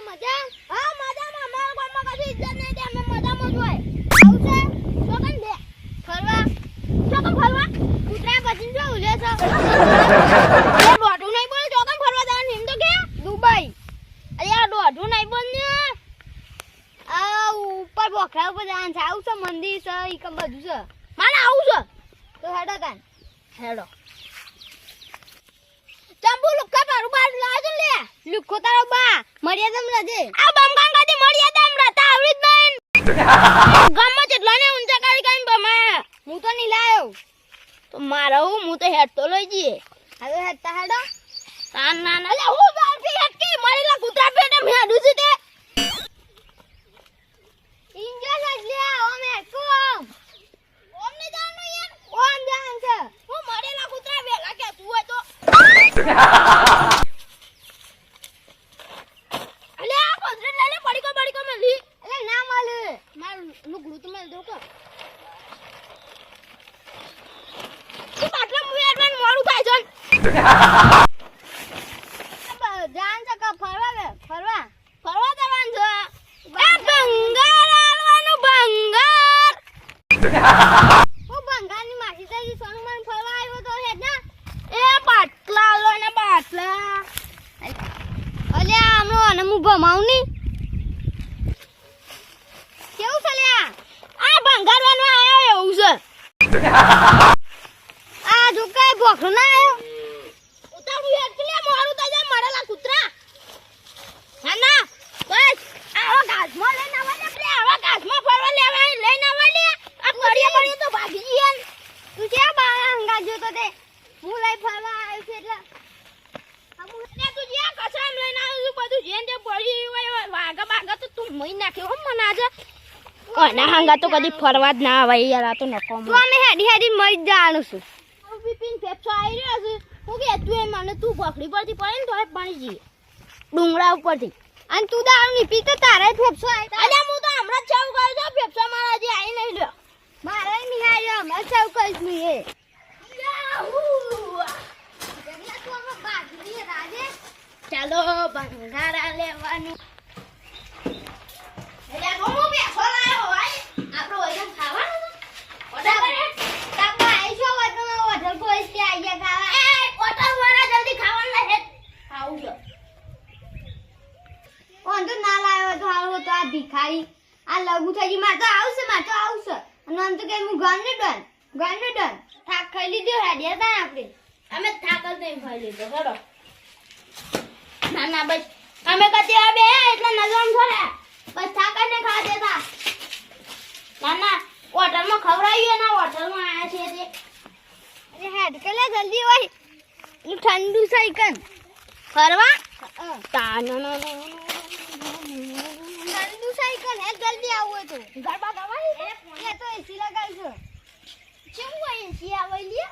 મજા? હા મજામાં. અમારા ગામમાં કદી ઇજ્જત નહીં દે. અમે મજામાં જ હોય. આવશે તો કન દે ફરવા. તો કન ફરવા કૂતરા પછી જો ઉલે છે. એ દોઢું નહીં બોલ તો કન ફરવા જવાનું એમ તો કે દુબઈ. અરે આ દોઢું નહીં બોલ ને. આ ઉપર બોખરા ઉપર જવાનું છે. આવું છે મંદિર છે ઈ કમ બધું છે. મારે આવું છે તો હેડો કાન હેડો. ચંબુ લુખા પારું બાર લાજો લે. લુખો તારો બા મર્યાદમ લાજે. આ બમકાન કાથી મર્યાદમ રાતા આવડી જ નહીં. ગામમાં જેટલા ને ઊંચા કરી કઈ બમા. હું તો નહીં લાયો. તો મારો હું તો હેડ તો લઈ જઈએ. હવે હેડતા હેડો. કાન ના ના લે હું બારથી હેડકી મરેલા કૂતરા પેટે મેડું છે તે. ઇન્જર લે ઓમે કોમ. ઓમ ને જાનું યાર. ઓમ જાન છે. હું મરેલા કૂતરા વેલા કે તું હોય તો અલે આ પથરે લઈને પડીકો મેલી. અલે ના મળે. માર લુગડું તો મેલ દો કે. ઈ બાટલા મુએ એટલું મોડું થાય છે. જાન છે કે ફરવા જવાનું છે. એ બંગાર આલવાનું બંગાર. ઓ બંગારની માસી તારી સોનમાન ફરવા આવ્યો તો હે ના. એ બાટલા લો ને બાટલા. અલે આમનો અને હું ભમાઉં ની. કેવું છે લ્યા? આ ભંગારવાનો આયો એવું છે. આ જો કઈ ભોખરો ના આયો. ઉતારું એટલે મોરું તો જા મરેલા કૂતરા. હા ના બસ આવા ગાજમાં લઈને આવવા દે. આપણે આવા ગાજમાં ફરવા લેવા લઈને આવવા દે. આ પડીએ તો ભાગી જઈએ. તું છે બા હંગાજો તો તે હું લઈ ફરવા આવ્યો છે એટલે ને તું જે કચરામ લઈને આવ્યો છું બધું જેન તે પડી હોય વાગા બાગા તો તું મઈ નાખ્યો હમ મને આજે. કોના હંગા તો કદી ફરવા જ ના આવે યાર. આ તો નકો તો અમે હેડી મરી જાણું છું. બિપિન ફેફસો આવી રહ્યો છે. હું કે તું એ મને તું પકડી પરથી પડે ને તો પાણી જઈએ ડુંગરા ઉપરથી. અને તું દારૂ ની પી તો તારે ફેફસો આવી. અરે હું તો હમણાં ચાવ કર્યો તો ફેફસો મારા હજી આવી નહીં લ્યો. મારે નહીં આવ્યો હમણાં ચાવ કરીશ હું એ. ચાલો બંગારા લેવાનું. એટલે હું બેસો લાયો ભાઈ. આપણો વજન ખાવાનું ઓર્ડર કરે. તાપા આઈશો વજન ઓર્ડર કોઈ કે આયા ખાવા. એ ઓર્ડર વાળા જલ્દી ખાવાનું લે. ખાવું છે. ઓન તો ના લાયો તો હાલો તો આ ભિખારી આ લગુ થઈ માં તો આવશે. અને આમ તો કે હું ગન ડન થાક ખાઈ લીધો હેડિયા તા આપણે. અમે થાક જ નહીં ખાઈ લીધો હેડો. ના ના બસ અમે કદી આ બે એટલે નજર છોડે બસ થાક ને ખા દેતા. ના ના હોટલમાં ખવરાયું ના હોટલમાં આયા છે તે. અરે હેડ કે લે જલ્દી હોય. ઈ ઠંડુ સાઈકન ફરવા ઠંડુ સાઈકન હે જલ્દી આવો તો ગરબા ગવાય. એ તો એસી લગાવી છે. કેમ હોય એસી આવે લે.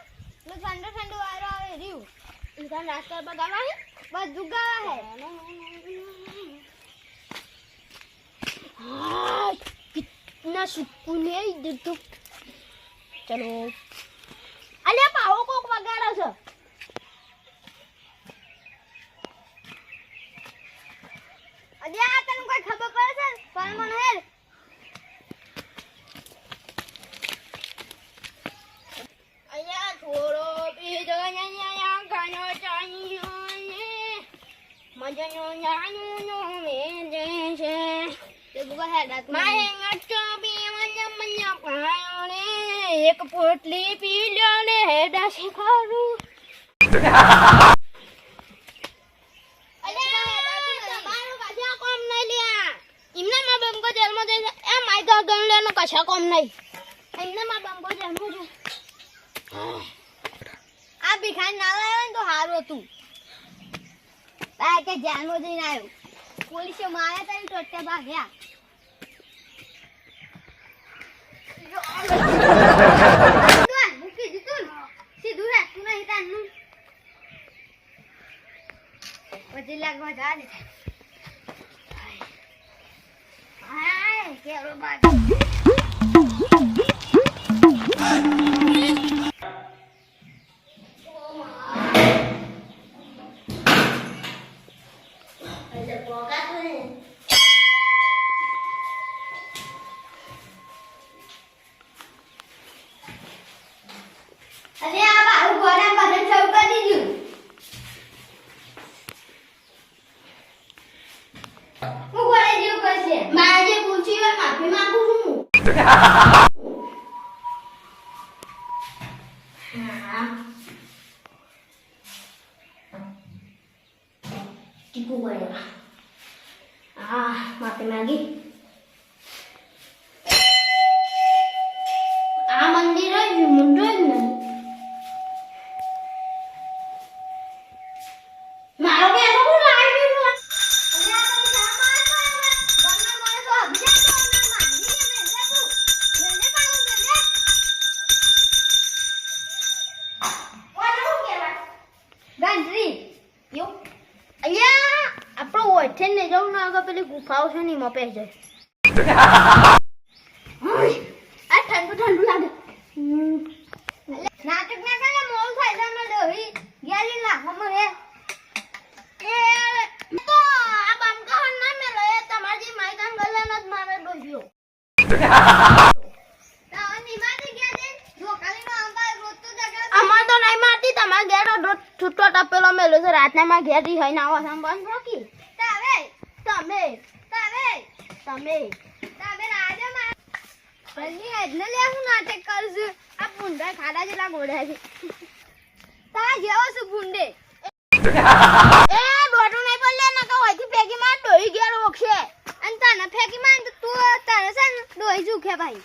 તો ઠંડો વારો આવે રીવ. ઇધર રાસ્તા પર ગવા है बस दुगा है. हाँ कितना सुकून है इधर तो. चलो अले पाओ को वगाड़ा છે. अरे आ तने કોઈ ખબર પડે છે પણ મને હેર અયા થોડો બીજો ન્યા ગાનો ચાઈયો ને મજનો ન્યાનો મેજે છે તે ગુવા હેડા મારે ngટો બી મન્યા પાયો ને એક પોટલી પી લ્યો ને હેડા શીખારું. અલે તમારું કશા કોમ નહીં લ્યા. એમને માં બંકો જેલમાં જઈ એ માય તો ગણ લેનો કશા કોમ નહીં. એમને માં બંકો જેલમાં જો આ ભિખારી ના લાવ્યો ને તો હારું હતું. આ કે જેલમાં જઈને આવ્યો. પોલીસે માર્યા તા ને ટોટે ભાગ્યા. મૂકી દીધું સીધું રાખતું નહીં તારનું. પછી લાગવા જા દે. હાય કેરો બાદ હું ઘરે જેવું કરશે મારે જે પૂછ્યું હોય માફી માંગુ છું હું ટીપુ ગયા માફી માંગી આ મંદિર જ મુંડો જ ને મારો કે તો હું લાવી દીધું પેલી ગુફાઓ છે ને એમાં પહેરી જાય આ ઠંડુ ઠંડુ લાગે નાટક ના કરે મોલ થાય છે ને દોહી ગેલી લાખો મને એ તો આ બંકા ના મે લે તમારી માઈકાન ગલે ન મારે દોહ્યો તાની માટી ગયા છે જો કાલી નો અંબા રોજ તો જગા અમાર તો નહીં મારતી તમાર ગેડો છૂટો ટપેલો મેલો છે રાતના માં ઘેરી હોય ના આવા સંબંધ રોકી તમે રાજા માં પલ્લી એટલે લે હું નાટક કરશું આ ભૂંડા ખાડા જેટલા ગોડા છે તા જેવો છું ભૂંડે એ ડોટું નહીં બોલે ને કહો અહીંથી ફેંકી માર ડોહી ગયા રોકશે અને તને ફેંકી માર તો તું તને છે ને ડોહી જુખે ભાઈ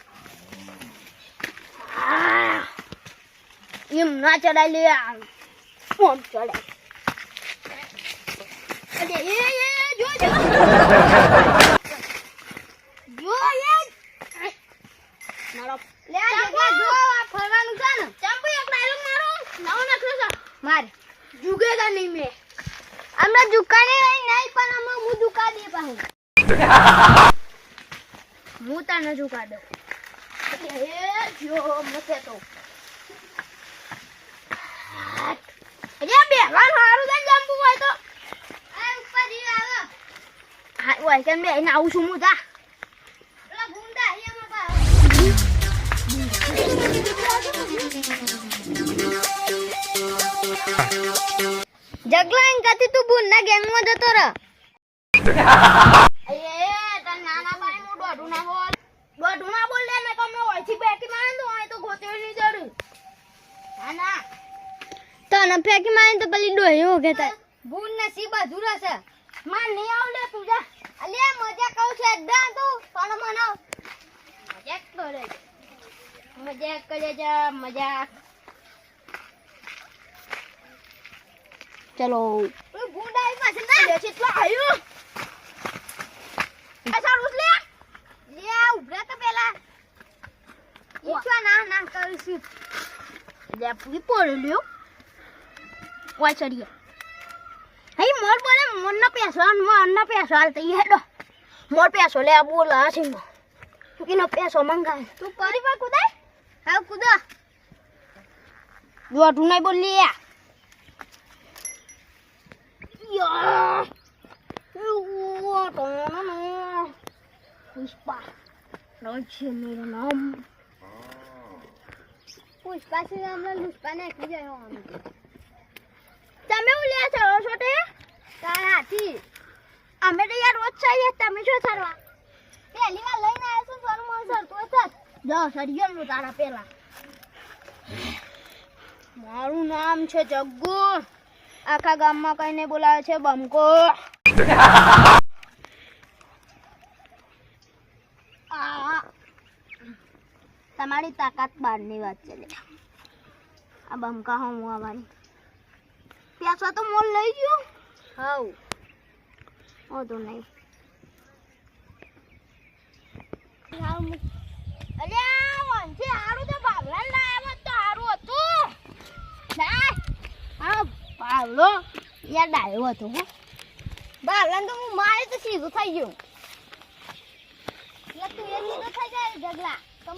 એમ ના ચડાય લે ફોન ચડાય અરે એ જો જો મારો લે આ જો આ ફરવાનું છે ને ચંપુ એક ડાયલોગ મારો નવો નખરો છે માર જુગેગા નહીં મે અમે જુકાને નહીં પણ અમે હું જુકા દે પાહું હું તને જુકા દઉં એ જો મતે તો અરે બેવાન હારું છે ચંપુ હોય તો આ ઉપર જી આવે હા ઓય કે મે આવું છું હું જા પેલા ગુંડા અહીંયા માં જગલાન કથી તું બુનના ગેંગ માં જતો રહ એ તન નાના ભાઈ હું દોઢું ના બોલ લે ને કમ ઓયથી બેકી મારે તો ઓય તો ગોતે ની જરૂર ના તને ફેકી મારે તો પેલી ડોહી હો કેતા બુન નસીબ અધૂરો છે માર નહીં આવલે તું જા અલ્યા મજા કહું છે અડ્ડા તું પણ મનાવ મજાક કરે જા મજાક ચલો ઓય ગુંડાઈ પાસે ના લે છે એટલો આયો આ રૂસ લે ઉભરા તો પેલા ઈચ્છા ના કરીશું લે પૂરી પોડી લ્યો ઓય ચડીએ હઈ મોર બોલે મોર ના પૈસા આલતી હેડો મોર પૈસો લે બોલા છે ઈનો પૈસો મંગાય તું કરી પર કુદાય હા કુદા દોઢું નહીં બોલી યા પુષ્પા છે મેરું નામ પુષ્પા છે આપણે પુષ્પા ને એકલી જાય તમે ઉલ્યા ચડો છો તે તારાથી અમે તો યાર રોજ ચાહીએ તમે શું સરવા પહેલી વાર લઈને આવ્યો છું સોનું મન સર તો સર જાઓ સરિયમ નું તારા પેલા મારું નામ છે જગ્ગુ આખા ગામમાં કઈને બોલાવે છે બમકો તમારી તાકાત બહારની વાત ચાલે આ બમકા હું આવવાની પૈસા તો મોલ લઈ ગયો હાઉ ઓ તો નહીં અલ્યા વંશી હારું તો બાવલાન લાયા તો હારું હતું ના હા બાવલો યાર ડાયો હતો હો બાવલાન તો હું મારે તો સીધું થઈ ગયું એટલે તું એ સીધો થઈ જાય ઝગલા તો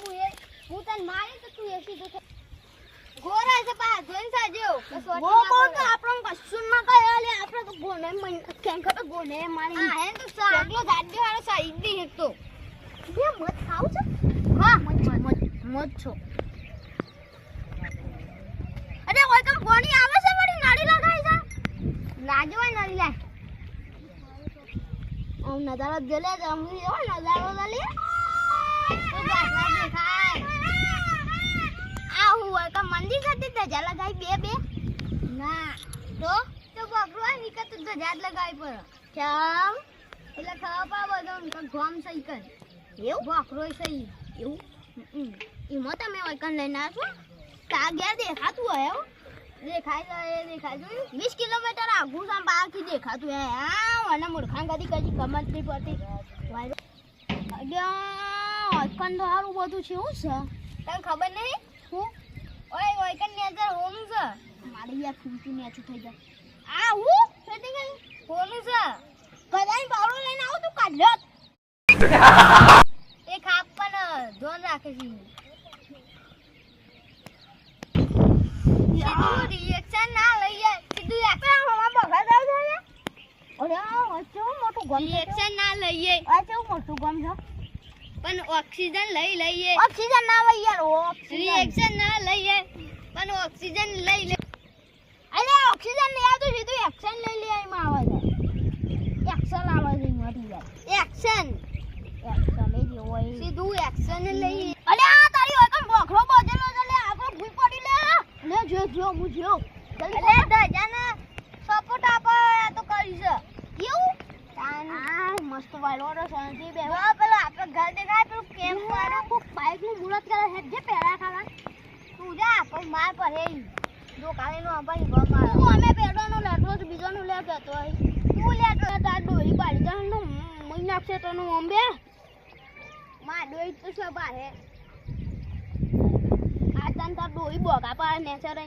હું તને મારે તો તું એ સીધો થઈ ગોરા છે પા જોઈન સાજો ગો ગો તો આપણો કશું ના કહે લે આપણે તો ગોને કેમ કે ગોને મારી હા હે તો સાગલો ગાડી વાળો સાઈડ દે એક તો બે મત ખાવ છે હા મત છો અરે કોઈ કમ ગોણી આવે છે વળી નાડી લગાઈ છે લાજો હોય નાડી લાય નજારો જ લે જમવી હો નજારો લે તો ગાસલા દેખાય આ હું હોય કે મંદી કરતી ધજા લગાવી બે ના તો બકરો નીકળ તો ધજા જ લગાવી પર ચમ એટલે ખાવા બધો કે ગોમ સહી કર એવું બકરો સહી એવું એમાં તમે હોય કન લઈને આવશો તા ગયા દેખાતું હોય દેખાય જોયું 20 કિલોમીટર આગું સામ બહારથી દેખાતું હે હા અને મૂર્ખાં કદી ખબર નહીં પડતી કન તો સારું બધું છે શું છે તને ખબર નહીં હું ઓય કન નેચર હોમ છે મારે યાર ફૂંચું નેચું થઈ જાય આ હું સેટિંગ હોમ છે કદાચ બાવળો લઈને આવું તું કાઢ્યો એ ખાપ પણ ધોન રાખે છે રિએક્શન ના લઈએ સીધું એકલા હવા બગા જાવ છે અરે આ કેવું મોટું ગમ રિએક્શન ના લઈએ આ કેવું મોટું ગમ છે પણ ઓક્સિજન લઈએ ઓક્સિજન ના લઈએ યાર રિએક્શન ના લઈએ પણ ઓક્સિજન લઈ લે અરે ઓક્સિજન નહીં આવતું સીધું એક્શન લઈ લે એમાં આવે છે એક્શન આવે છે મોટી યાર એક્શન લઈ હોય સીધું એક્શન લઈ અરે આ તારી હોય કમ બોખરો બોજેલો છે લે આપણે ભૂઈ પડી લે જો હું જો અલે દજાને સપોર્ટ આપો તો કરી છે એવું આ મસ્ત વાળો શાંતિ બેહો પેલો આપણે ઘર દેખાય પેલું કેમ્પ વાળો કોક બાઈક નું મુરત કરે હે જે પેરા ખાવા તું જા પણ માર પર હે જો કાલે નો આપણી ઘર માર હું અમે પેડોનો લેતો તો બીજોનો લે કેતો હોય તું લેતો તાર ડોઈ પાડી જા નો મહિના છે તો નો અંબે માં ડોઈ તો છે બારે આ તન તાર ડોઈ બોગા પાડે ને સરે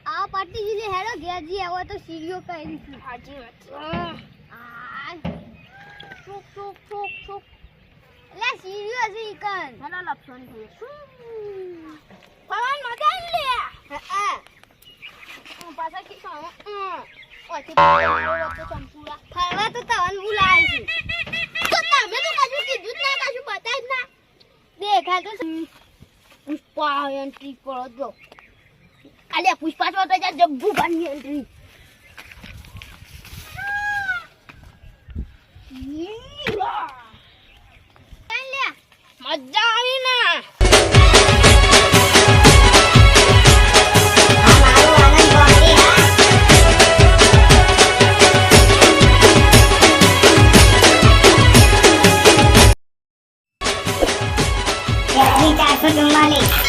આ પાટી જીને હેડો ઘેરજી આવો તો સીડીઓ કરી દીધી હાજી વાત આ છુક લે સીડીઓ છે ઈકન મને લપસણ થઈ પવન મજા લે હા હું પાછા કી કહું ઓથી તો ચંપુરા ફરવા તો તવન બોલાય છે તો તમે તો કાજુ કીધું જ ના કાજુ બતાય જ ના દેખા તો પુષ્પા એન્ટ્રી કરો જો અલે પુષ્પા તો જા જગ્ગુ બાની એન્ટ્રી મજા આવી ના Ni 444